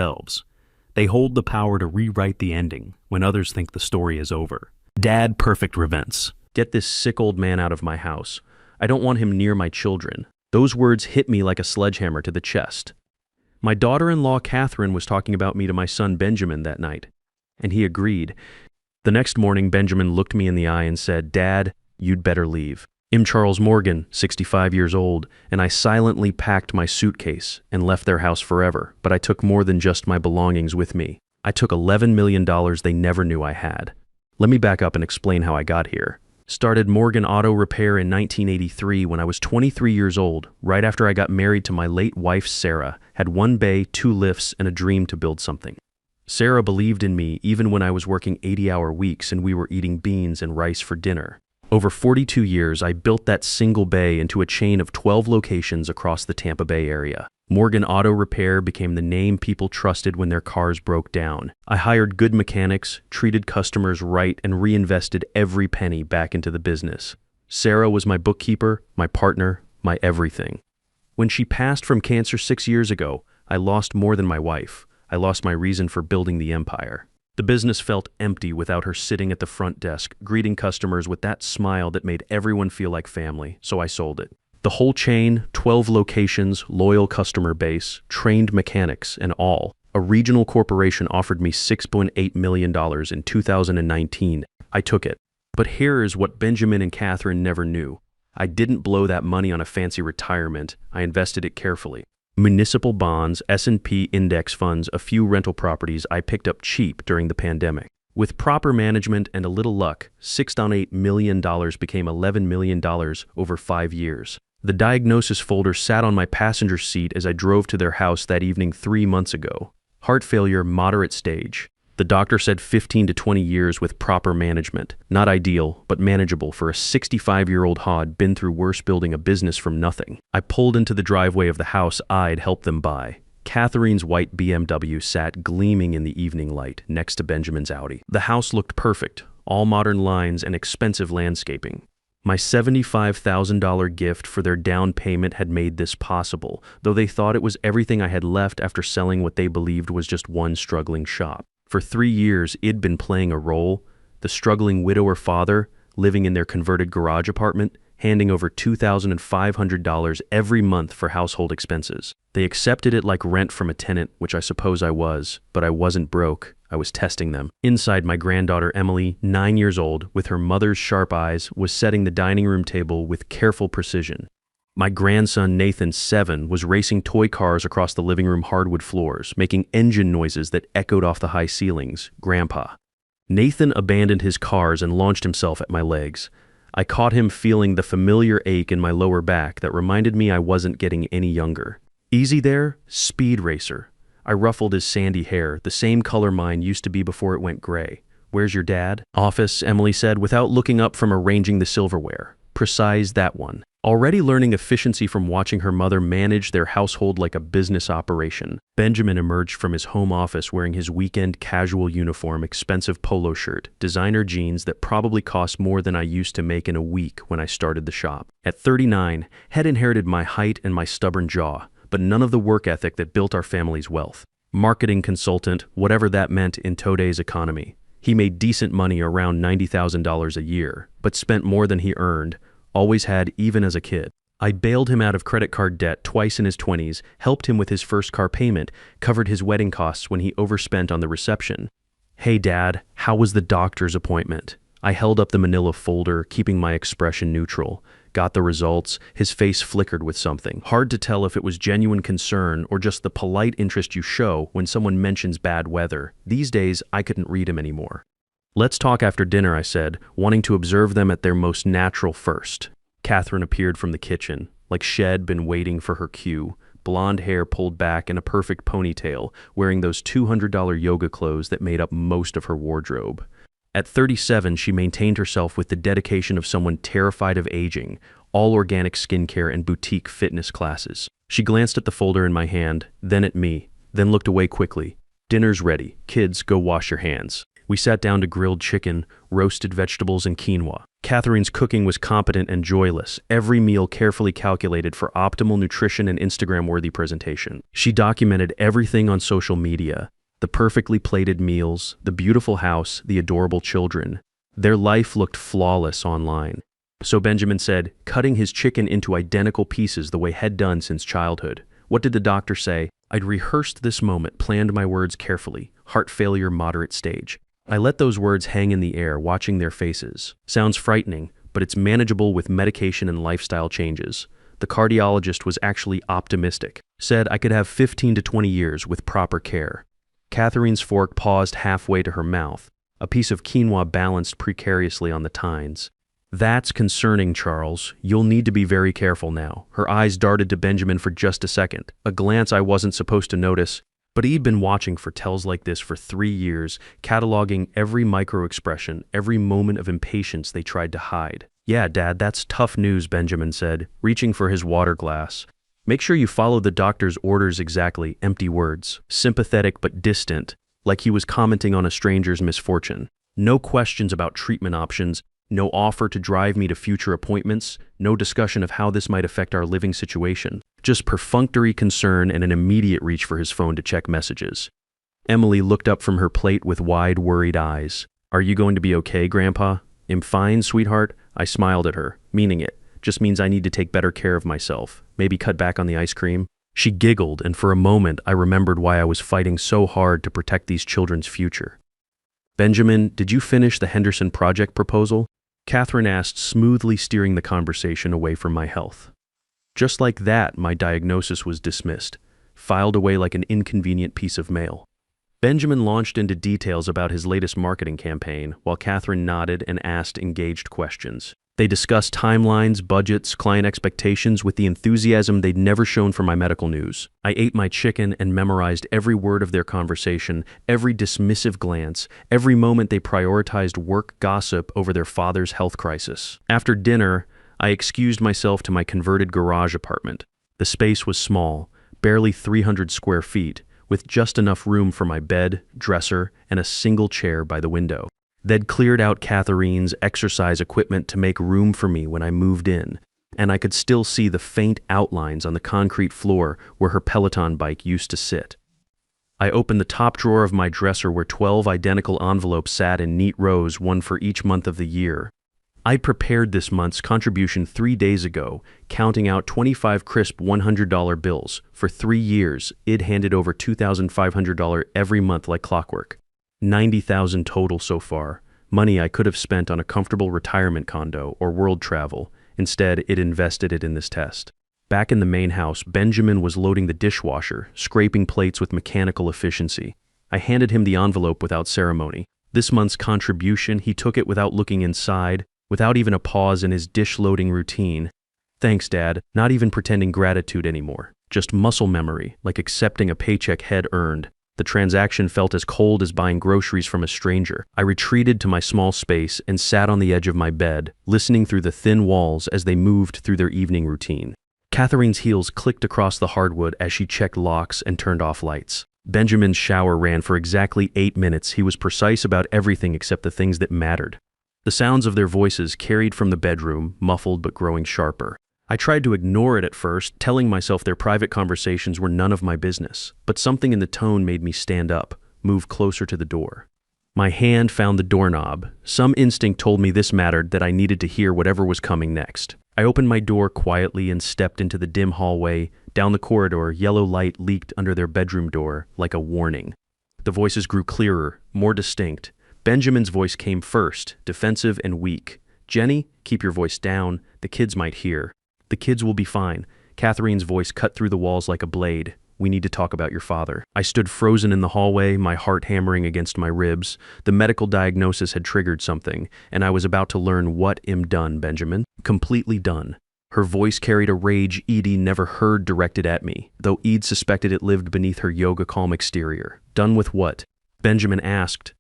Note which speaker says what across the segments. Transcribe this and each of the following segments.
Speaker 1: themselves. They hold the power to rewrite the ending when others think the story is over. Dadperfectrevenge. Get this sick old man out of my house. I don't want him near my children. Those words hit me like a sledgehammer to the chest. My daughter-in-law Catherine was talking about me to my son Benjamin that night, and he agreed. The next morning, Benjamin looked me in the eye and said, "Dad, you'd better leave." I'm Charles Morgan, 65 years old, and I silently packed my suitcase and left their house forever, but I took more than just my belongings with me. I took $11 million they never knew I had. Let me back up and explain how I got here. Started Morgan Auto Repair in 1983 when I was 23 years old, right after I got married to my late wife Sarah, had one bay, 2 lifts, and a dream to build something. Sarah believed in me even when I was working 80-hour weeks and we were eating beans and rice for dinner. Over 42 years, I built that single bay into a chain of 12 locations across the Tampa Bay area. Morgan Auto Repair became the name people trusted when their cars broke down. I hired good mechanics, treated customers right, and reinvested every penny back into the business. Sarah was my bookkeeper, my partner, my everything. When she passed from cancer 6 years ago, I lost more than my wife. I lost my reason for building the empire. The business felt empty without her sitting at the front desk, greeting customers with that smile that made everyone feel like family, so I sold it. The whole chain, 12 locations, loyal customer base, trained mechanics, and all. A regional corporation offered me $6.8 million in 2019. I took it. But here is what Benjamin and Catherine never knew. I didn't blow that money on a fancy retirement. I invested it carefully. Municipal bonds, S&P index funds, a few rental properties I picked up cheap during the pandemic. With proper management and a little luck, $6.8 million became $11 million over 5 years. The diagnosis folder sat on my passenger seat as I drove to their house that evening 3 months ago. Heart failure, moderate stage. The doctor said 15 to 20 years with proper management. Not ideal, but manageable for a 65-year-old hod been through worse building a business from nothing. I pulled into the driveway of the house I'd helped them buy. Catherine's white BMW sat gleaming in the evening light next to Benjamin's Audi. The house looked perfect, all modern lines and expensive landscaping. My $75,000 gift for their down payment had made this possible, though they thought it was everything I had left after selling what they believed was just one struggling shop. For 3 years, I'd been playing a role, the struggling widower father, living in their converted garage apartment, handing over $2,500 every month for household expenses. They accepted it like rent from a tenant, which I suppose I was, but I wasn't broke. I was testing them. Inside, my granddaughter Emily, 9 years old, with her mother's sharp eyes, was setting the dining room table with careful precision. My grandson Nathan, 7, was racing toy cars across the living room hardwood floors, making engine noises that echoed off the high ceilings. Grandpa. Nathan abandoned his cars and launched himself at my legs. I caught him feeling the familiar ache in my lower back that reminded me I wasn't getting any younger. Easy there? Speed racer. I ruffled his sandy hair, the same color mine used to be before it went gray. Where's your dad? Office, Emily said, without looking up from arranging the silverware. Precise that one. Already learning efficiency from watching her mother manage their household like a business operation, Benjamin emerged from his home office wearing his weekend casual uniform, expensive polo shirt, designer jeans that probably cost more than I used to make in a week when I started the shop. At 39, had inherited my height and my stubborn jaw, but none of the work ethic that built our family's wealth. Marketing consultant, whatever that meant in today's economy. He made decent money, around $90,000 a year, but spent more than he earned, always had even as a kid. I bailed him out of credit card debt twice in his 20s, helped him with his first car payment, covered his wedding costs when he overspent on the reception. Hey Dad, how was the doctor's appointment? I held up the manila folder, keeping my expression neutral. Got the results. His face flickered with something. Hard to tell if it was genuine concern or just the polite interest you show when someone mentions bad weather. These days, I couldn't read him anymore. Let's talk after dinner, I said, wanting to observe them at their most natural first. Catherine appeared from the kitchen, like she'd been waiting for her cue, blonde hair pulled back in a perfect ponytail, wearing those $200 yoga clothes that made up most of her wardrobe. At 37, she maintained herself with the dedication of someone terrified of aging, all organic skincare and boutique fitness classes. She glanced at the folder in my hand, then at me, then looked away quickly. Dinner's ready. Kids, go wash your hands. We sat down to grilled chicken, roasted vegetables, and quinoa. Catherine's cooking was competent and joyless, every meal carefully calculated for optimal nutrition and Instagram-worthy presentation. She documented everything on social media: the perfectly plated meals, the beautiful house, the adorable children. Their life looked flawless online. So Benjamin said, cutting his chicken into identical pieces the way he'd done since childhood. What did the doctor say? I'd rehearsed this moment, planned my words carefully. Heart failure, moderate stage. I let those words hang in the air, watching their faces. Sounds frightening, but it's manageable with medication and lifestyle changes. The cardiologist was actually optimistic. Said I could have 15 to 20 years with proper care. Catherine's fork paused halfway to her mouth. A piece of quinoa balanced precariously on the tines. That's concerning, Charles. You'll need to be very careful now. Her eyes darted to Benjamin for just a second, a glance I wasn't supposed to notice, but he'd been watching for tells like this for 3 years, cataloging every micro-expression, every moment of impatience they tried to hide. Yeah, Dad, that's tough news, Benjamin said, reaching for his water glass. Make sure you follow the doctor's orders exactly, empty words, sympathetic but distant, like he was commenting on a stranger's misfortune. No questions about treatment options, no offer to drive me to future appointments, no discussion of how this might affect our living situation. Just perfunctory concern and an immediate reach for his phone to check messages. Emily looked up from her plate with wide, worried eyes. Are you going to be okay, Grandpa? I'm fine, sweetheart. I smiled at her, meaning it. Just means I need to take better care of myself. Maybe cut back on the ice cream. She giggled, and for a moment I remembered why I was fighting so hard to protect these children's future. Benjamin, did you finish the Henderson project proposal? Catherine asked, smoothly steering the conversation away from my health. Just like that, my diagnosis was dismissed, filed away like an inconvenient piece of mail. Benjamin launched into details about his latest marketing campaign, while Catherine nodded and asked engaged questions. They discussed timelines, budgets, client expectations with the enthusiasm they'd never shown for my medical news. I ate my chicken and memorized every word of their conversation, every dismissive glance, every moment they prioritized work gossip over their father's health crisis. After dinner, I excused myself to my converted garage apartment. The space was small, barely 300 square feet, with just enough room for my bed, dresser, and a single chair by the window. They'd cleared out Catherine's exercise equipment to make room for me when I moved in, and I could still see the faint outlines on the concrete floor where her Peloton bike used to sit. I opened the top drawer of my dresser where 12 identical envelopes sat in neat rows, one for each month of the year. I prepared this month's contribution 3 days ago, counting out 25 crisp $100 bills. For 3 years, I'd handed over $2,500 every month like clockwork. $90,000 total so far, money I could have spent on a comfortable retirement condo or world travel. Instead, it invested it in this test. Back in the main house, Benjamin was loading the dishwasher, scraping plates with mechanical efficiency. I handed him the envelope without ceremony. This month's contribution, he took it without looking inside, without even a pause in his dish-loading routine. Thanks, Dad, not even pretending gratitude anymore. Just muscle memory, like accepting a paycheck head earned. The transaction felt as cold as buying groceries from a stranger. I retreated to my small space and sat on the edge of my bed, listening through the thin walls as they moved through their evening routine. Catherine's heels clicked across the hardwood as she checked locks and turned off lights. Benjamin's shower ran for exactly 8 minutes. He was precise about everything except the things that mattered. The sounds of their voices carried from the bedroom, muffled but growing sharper. I tried to ignore it at first, telling myself their private conversations were none of my business, but something in the tone made me stand up, move closer to the door. My hand found the doorknob. Some instinct told me this mattered, that I needed to hear whatever was coming next. I opened my door quietly and stepped into the dim hallway. Down the corridor, yellow light leaked under their bedroom door, like a warning. The voices grew clearer, more distinct. Benjamin's voice came first, defensive and weak. Jenny, keep your voice down. The kids might hear. The kids will be fine. Catherine's voice cut through the walls like a blade. We need to talk about your father. I stood frozen in the hallway, my heart hammering against my ribs. The medical diagnosis had triggered something, and I was about to learn what I'm done, Benjamin. Completely done. Her voice carried a rage Edie never heard directed at me, though Ed suspected it lived beneath her yoga calm exterior. Done with what? Benjamin asked,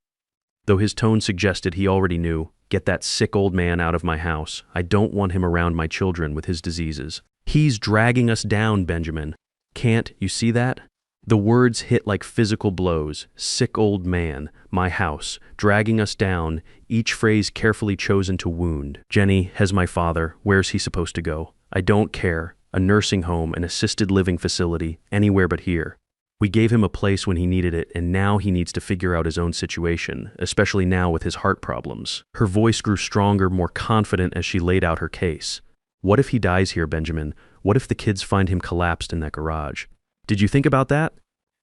Speaker 1: though his tone suggested he already knew. Get that sick old man out of my house. I don't want him around my children with his diseases. He's dragging us down, Benjamin. Can't you see that? The words hit like physical blows. Sick old man, my house, dragging us down, each phrase carefully chosen to wound. Jenny has my father. Where's he supposed to go? I don't care. A nursing home, an assisted living facility, anywhere but here. We gave him a place when he needed it, and now he needs to figure out his own situation, especially now with his heart problems. Her voice grew stronger, more confident as she laid out her case. What if he dies here, Benjamin? What if the kids find him collapsed in that garage? Did you think about that?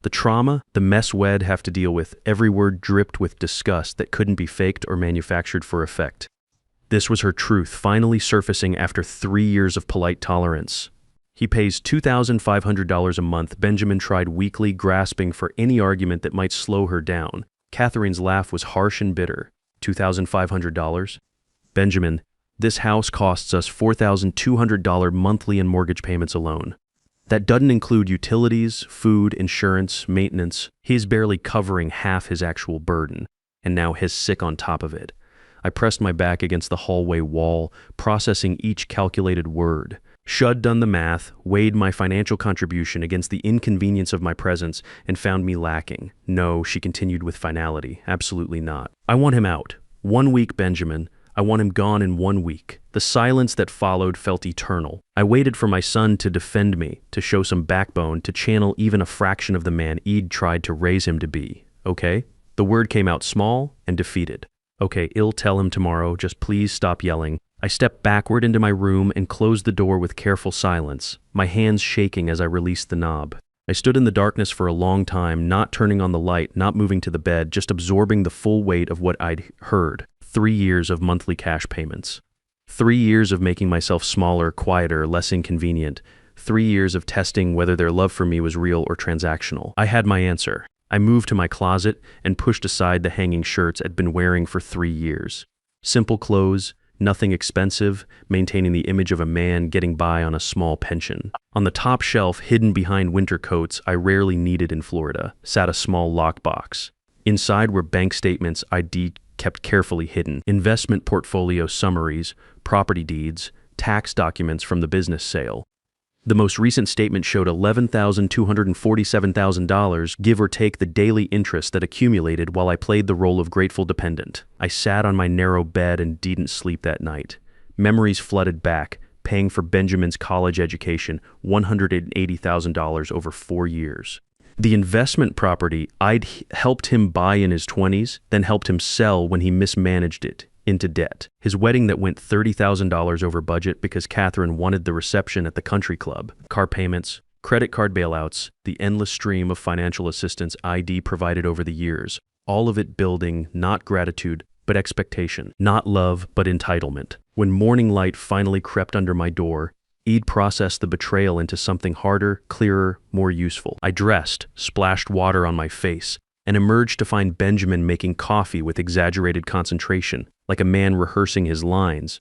Speaker 1: The trauma, the mess we'd have to deal with, every word dripped with disgust that couldn't be faked or manufactured for effect. This was her truth, finally surfacing after 3 years of polite tolerance. He pays $2,500 a month. Benjamin tried weakly, grasping for any argument that might slow her down. Catherine's laugh was harsh and bitter. $2,500? Benjamin, this house costs us $4,200 monthly in mortgage payments alone. That doesn't include utilities, food, insurance, maintenance. He's barely covering half his actual burden, and now he's sick on top of it. I pressed my back against the hallway wall, processing each calculated word. Shud done the math, weighed my financial contribution against the inconvenience of my presence, and found me lacking. No, she continued with finality. Absolutely not. I want him out. 1 week, Benjamin. I want him gone in 1 week. The silence that followed felt eternal. I waited for my son to defend me, to show some backbone, to channel even a fraction of the man Eid tried to raise him to be. Okay? The word came out small and defeated. Okay, I'll tell him tomorrow. Just please stop yelling. I stepped backward into my room and closed the door with careful silence, my hands shaking as I released the knob. I stood in the darkness for a long time, not turning on the light, not moving to the bed, just absorbing the full weight of what I'd heard. 3 years of monthly cash payments. 3 years of making myself smaller, quieter, less inconvenient. 3 years of testing whether their love for me was real or transactional. I had my answer. I moved to my closet and pushed aside the hanging shirts I'd been wearing for 3 years. Simple clothes, nothing expensive, maintaining the image of a man getting by on a small pension. On the top shelf, hidden behind winter coats I rarely needed in Florida, sat a small lockbox. Inside were bank statements I'd kept carefully hidden, investment portfolio summaries, property deeds, tax documents from the business sale. The most recent statement showed $11,247,000, give or take the daily interest that accumulated while I played the role of grateful dependent. I sat on my narrow bed and didn't sleep that night. Memories flooded back, paying for Benjamin's college education, $180,000 over 4 years. The investment property I'd helped him buy in his 20s, then helped him sell when he mismanaged it into debt. His wedding that went $30,000 over budget because Catherine wanted the reception at the country club. Car payments, credit card bailouts, the endless stream of financial assistance ID provided over the years. All of it building not gratitude, but expectation. Not love, but entitlement. When morning light finally crept under my door, Eid processed the betrayal into something harder, clearer, more useful. I dressed, splashed water on my face, and emerged to find Benjamin making coffee with exaggerated concentration, like a man rehearsing his lines.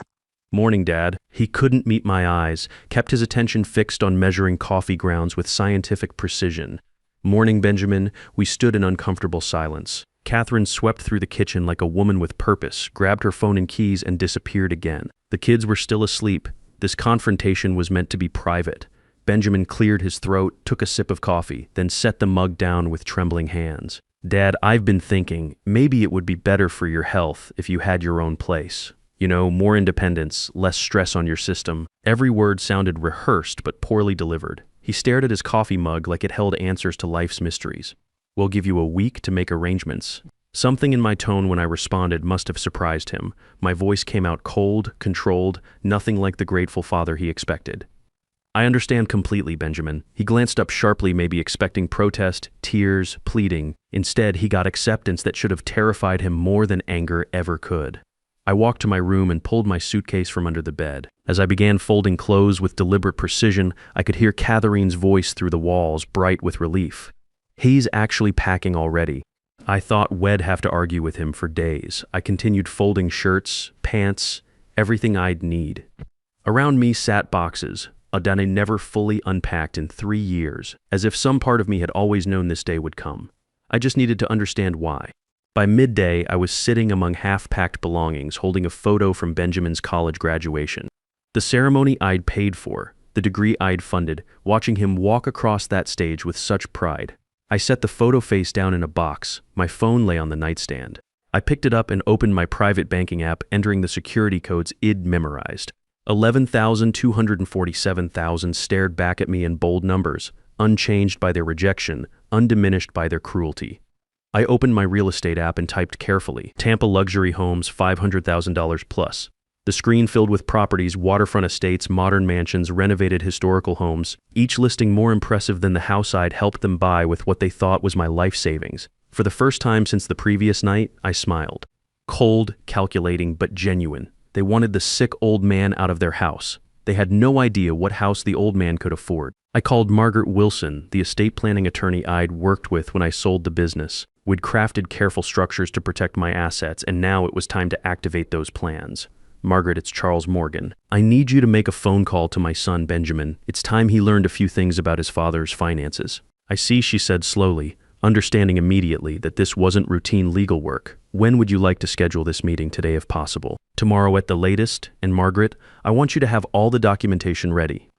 Speaker 1: Morning, Dad. He couldn't meet my eyes, kept his attention fixed on measuring coffee grounds with scientific precision. Morning, Benjamin. We stood in uncomfortable silence. Catherine swept through the kitchen like a woman with purpose, grabbed her phone and keys, and disappeared again. The kids were still asleep. This confrontation was meant to be private. Benjamin cleared his throat, took a sip of coffee, then set the mug down with trembling hands. Dad, I've been thinking, maybe it would be better for your health if you had your own place. You know, more independence, less stress on your system. Every word sounded rehearsed but poorly delivered. He stared at his coffee mug like it held answers to life's mysteries. We'll give you a week to make arrangements. Something in my tone when I responded must have surprised him. My voice came out cold, controlled, nothing like the grateful father he expected. I understand completely, Benjamin. He glanced up sharply, maybe expecting protest, tears, pleading. Instead, he got acceptance that should have terrified him more than anger ever could. I walked to my room and pulled my suitcase from under the bed. As I began folding clothes with deliberate precision, I could hear Catherine's voice through the walls, bright with relief. He's actually packing already. I thought we'd have to argue with him for days. I continued folding shirts, pants, everything I'd need. Around me sat boxes, a den I never fully unpacked in 3 years, as if some part of me had always known this day would come. I just needed to understand why. By midday, I was sitting among half-packed belongings, holding a photo from Benjamin's college graduation. The ceremony I'd paid for, the degree I'd funded, watching him walk across that stage with such pride. I set the photo face down in a box. My phone lay on the nightstand. I picked it up and opened my private banking app, entering the security codes I'd memorized. 11,247,000 stared back at me in bold numbers, unchanged by their rejection, undiminished by their cruelty. I opened my real estate app and typed carefully, Tampa luxury homes, $500,000 plus. The screen filled with properties, waterfront estates, modern mansions, renovated historical homes, each listing more impressive than the house I'd helped them buy with what they thought was my life savings. For the first time since the previous night, I smiled. Cold, calculating, but genuine. They wanted the sick old man out of their house. They had no idea what house the old man could afford. I called Margaret Wilson, the estate planning attorney I'd worked with when I sold the business. We'd crafted careful structures to protect my assets, and now it was time to activate those plans. Margaret, it's Charles Morgan. I need you to make a phone call to my son, Benjamin. It's time he learned a few things about his father's finances. I see, she said slowly, understanding immediately that this wasn't routine legal work. When would you like to schedule this meeting today if possible? Tomorrow at the latest, and Margaret, I want you to have all the documentation ready.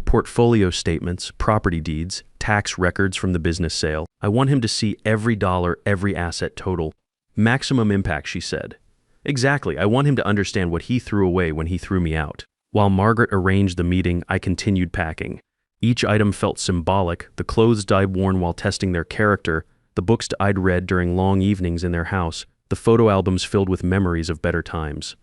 Speaker 1: Portfolio statements, property deeds, tax records from the business sale. I want him to see every dollar, every asset total. Maximum impact, she said. Exactly, I want him to understand what he threw away when he threw me out. While Margaret arranged the meeting, I continued packing. Each item felt symbolic, the clothes I'd worn while testing their character, the books I'd read during long evenings in their house, the photo albums filled with memories of better times.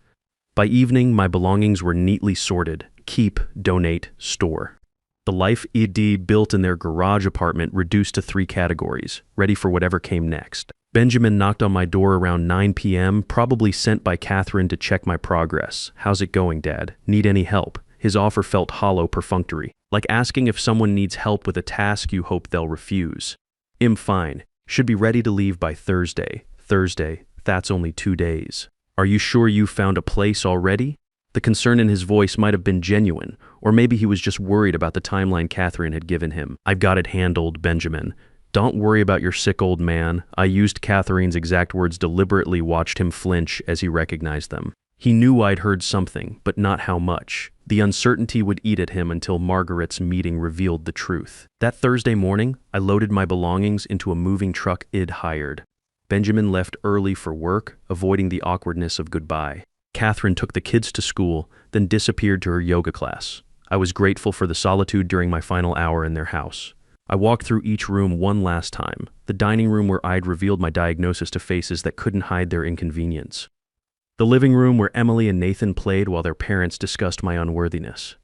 Speaker 1: By evening, my belongings were neatly sorted: keep, donate, store. The life I'd built in their garage apartment reduced to 3 categories, ready for whatever came next. Benjamin knocked on my door around 9 p.m., probably sent by Catherine to check my progress. How's it going, Dad? Need any help? His offer felt hollow, perfunctory, like asking if someone needs help with a task you hope they'll refuse. I'm fine. Should be ready to leave by Thursday. Thursday, that's only 2 days. Are you sure you found a place already? The concern in his voice might have been genuine, or maybe he was just worried about the timeline Catherine had given him. I've got it handled, Benjamin. Don't worry about your sick old man. I used Catherine's exact words deliberately, watched him flinch as he recognized them. He knew I'd heard something, but not how much. The uncertainty would eat at him until Margaret's meeting revealed the truth. That Thursday morning, I loaded my belongings into a moving truck I'd hired. Benjamin left early for work, avoiding the awkwardness of goodbye. Catherine took the kids to school, then disappeared to her yoga class. I was grateful for the solitude during my final hour in their house. I walked through each room one last time, the dining room where I'd revealed my diagnosis to faces that couldn't hide their inconvenience. The living room where Emily and Nathan played while their parents discussed my unworthiness.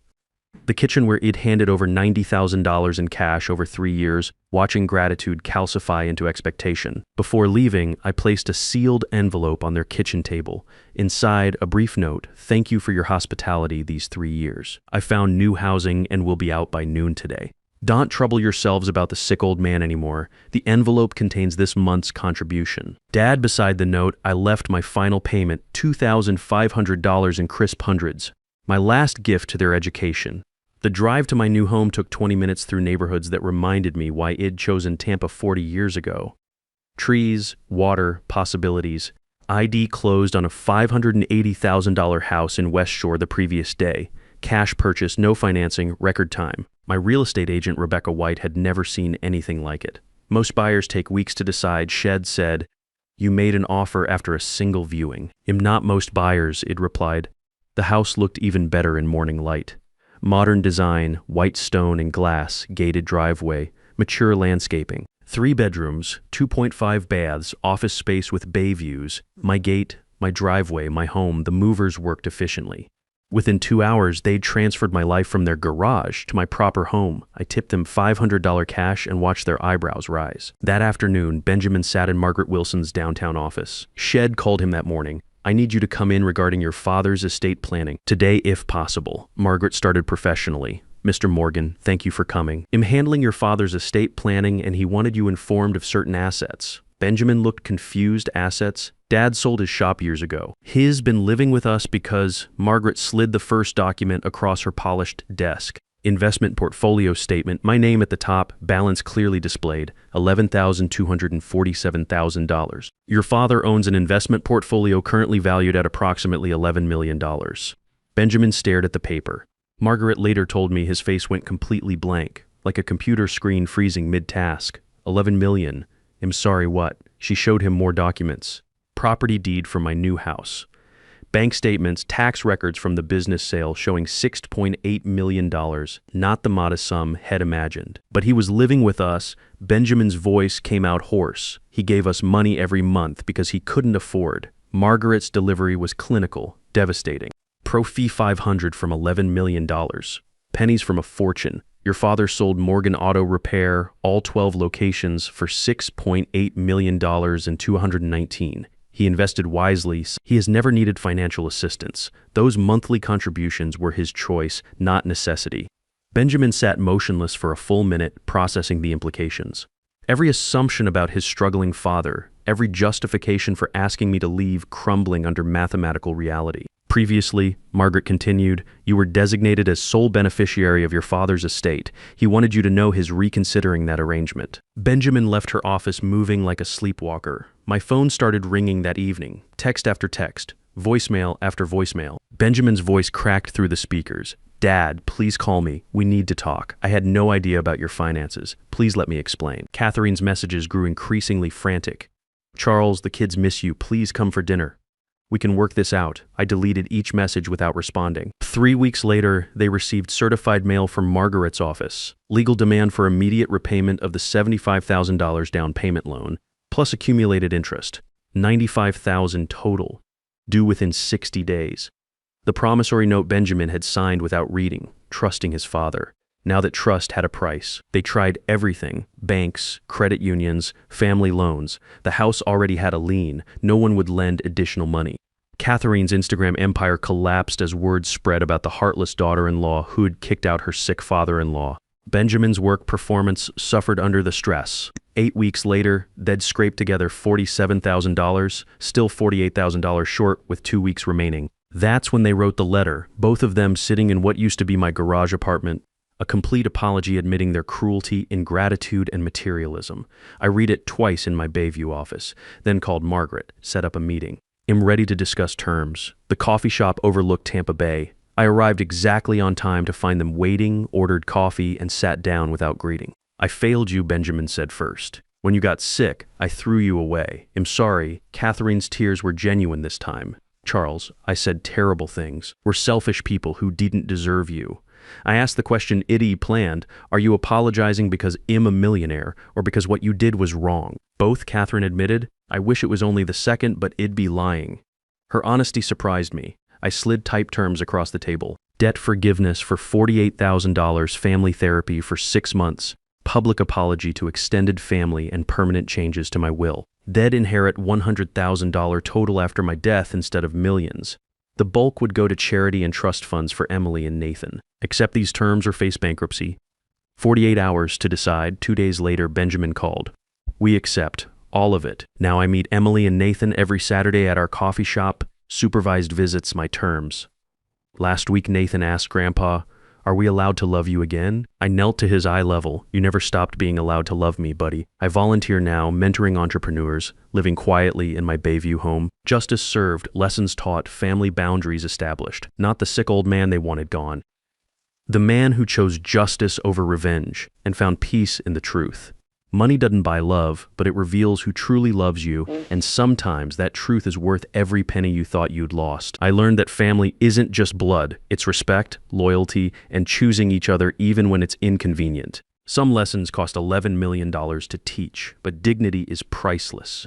Speaker 1: The kitchen where I'd handed over $90,000 in cash over 3 years, watching gratitude calcify into expectation. Before leaving, I placed a sealed envelope on their kitchen table. Inside, a brief note: thank you for your hospitality these 3 years. I found new housing and will be out by noon today. Don't trouble yourselves about the sick old man anymore. The envelope contains this month's contribution. Dad, beside the note, I left my final payment, $2,500 in crisp hundreds. My last gift to their education. The drive to my new home took 20 minutes through neighborhoods that reminded me why I'd chosen Tampa 40 years ago. Trees, water, possibilities. ID closed on a $580,000 house in West Shore the previous day. Cash purchase, no financing, record time. My real estate agent, Rebecca White, had never seen anything like it. Most buyers take weeks to decide. Shed said, "You made an offer after a single viewing." Not most buyers, it replied. The house looked even better in morning light. Modern design, white stone and glass, gated driveway, mature landscaping. 3 bedrooms, 2.5 baths, office space with bay views. My gate, my driveway, my home, the movers worked efficiently. Within 2 hours, they'd transferred my life from their garage to my proper home. I tipped them $500 cash and watched their eyebrows rise. That afternoon, Benjamin sat in Margaret Wilson's downtown office. Shed called him that morning. "I need you to come in regarding your father's estate planning. Today, if possible." Margaret started professionally. "Mr. Morgan, thank you for coming. I'm handling your father's estate planning, and he wanted you informed of certain assets." Benjamin looked confused. Assets? Dad sold his shop years ago. He's been living with us because... Margaret slid the first document across her polished desk. Investment portfolio statement, my name at the top, balance clearly displayed, $11,247,000. Your father owns an investment portfolio currently valued at approximately $11 million. Benjamin stared at the paper. Margaret later told me his face went completely blank, like a computer screen freezing mid-task. 11 million. I'm sorry, what? She showed him more documents. Property deed from my new house. Bank statements, tax records from the business sale showing $6.8 million, not the modest sum had imagined. But he was living with us. Benjamin's voice came out hoarse. He gave us money every month because he couldn't afford. Margaret's delivery was clinical, devastating. Pro fee 500 from $11 million. Pennies from a fortune. Your father sold Morgan Auto Repair, all 12 locations, for $6.8 million in 219. He invested wisely. He has never needed financial assistance. Those monthly contributions were his choice, not necessity. Benjamin sat motionless for a full minute, processing the implications. Every assumption about his struggling father, every justification for asking me to leave crumbling under mathematical reality. Previously, Margaret continued, you were designated as sole beneficiary of your father's estate. He wanted you to know his reconsidering that arrangement. Benjamin left her office moving like a sleepwalker. My phone started ringing that evening, text after text, voicemail after voicemail. Benjamin's voice cracked through the speakers. Dad, please call me. We need to talk. I had no idea about your finances. Please let me explain. Catherine's messages grew increasingly frantic. Charles, the kids miss you. Please come for dinner. We can work this out. I deleted each message without responding. 3 weeks later, they received certified mail from Margaret's office. Legal demand for immediate repayment of the $75,000 down payment loan, plus accumulated interest. $95,000 total, due within 60 days. The promissory note Benjamin had signed without reading, trusting his father. Now that trust had a price, they tried everything: banks, credit unions, family loans. The house already had a lien. No one would lend additional money. Catherine's Instagram empire collapsed as word spread about the heartless daughter-in-law who had kicked out her sick father-in-law. Benjamin's work performance suffered under the stress. 8 weeks later, they'd scraped together $47,000, still $48,000 short with 2 weeks remaining. That's when they wrote the letter, both of them sitting in what used to be my garage apartment. A complete apology admitting their cruelty, ingratitude, and materialism. I read it twice in my Bayview office, then called Margaret, set up a meeting. I'm ready to discuss terms. The coffee shop overlooked Tampa Bay. I arrived exactly on time to find them waiting, ordered coffee, and sat down without greeting. I failed you, Benjamin said first. When you got sick, I threw you away. I'm sorry. Catherine's tears were genuine this time. Charles, I said terrible things. We're selfish people who didn't deserve you. I asked the question Iddy planned, are you apologizing because I'm a millionaire, or because what you did was wrong? Both, Catherine admitted. I wish it was only the second, but it'd be lying. Her honesty surprised me. I slid type terms across the table. Debt forgiveness for $48,000, family therapy for 6 months, public apology to extended family, and permanent changes to my will. They'd inherit $100,000 total after my death instead of millions. The bulk would go to charity and trust funds for Emily and Nathan. Accept these terms or face bankruptcy. 48 hours to decide. 2 days later, Benjamin called. We accept. All of it. Now I meet Emily and Nathan every Saturday at our coffee shop. Supervised visits, my terms. Last week, Nathan asked Grandpa, are we allowed to love you again? I knelt to his eye level. You never stopped being allowed to love me, buddy. I volunteer now, mentoring entrepreneurs, living quietly in my Bayview home. Justice served, lessons taught, family boundaries established. Not the sick old man they wanted gone. The man who chose justice over revenge and found peace in the truth. Money doesn't buy love, but it reveals who truly loves you, and sometimes that truth is worth every penny you thought you'd lost. I learned that family isn't just blood, it's respect, loyalty, and choosing each other even when it's inconvenient. Some lessons cost $11 million to teach, but dignity is priceless.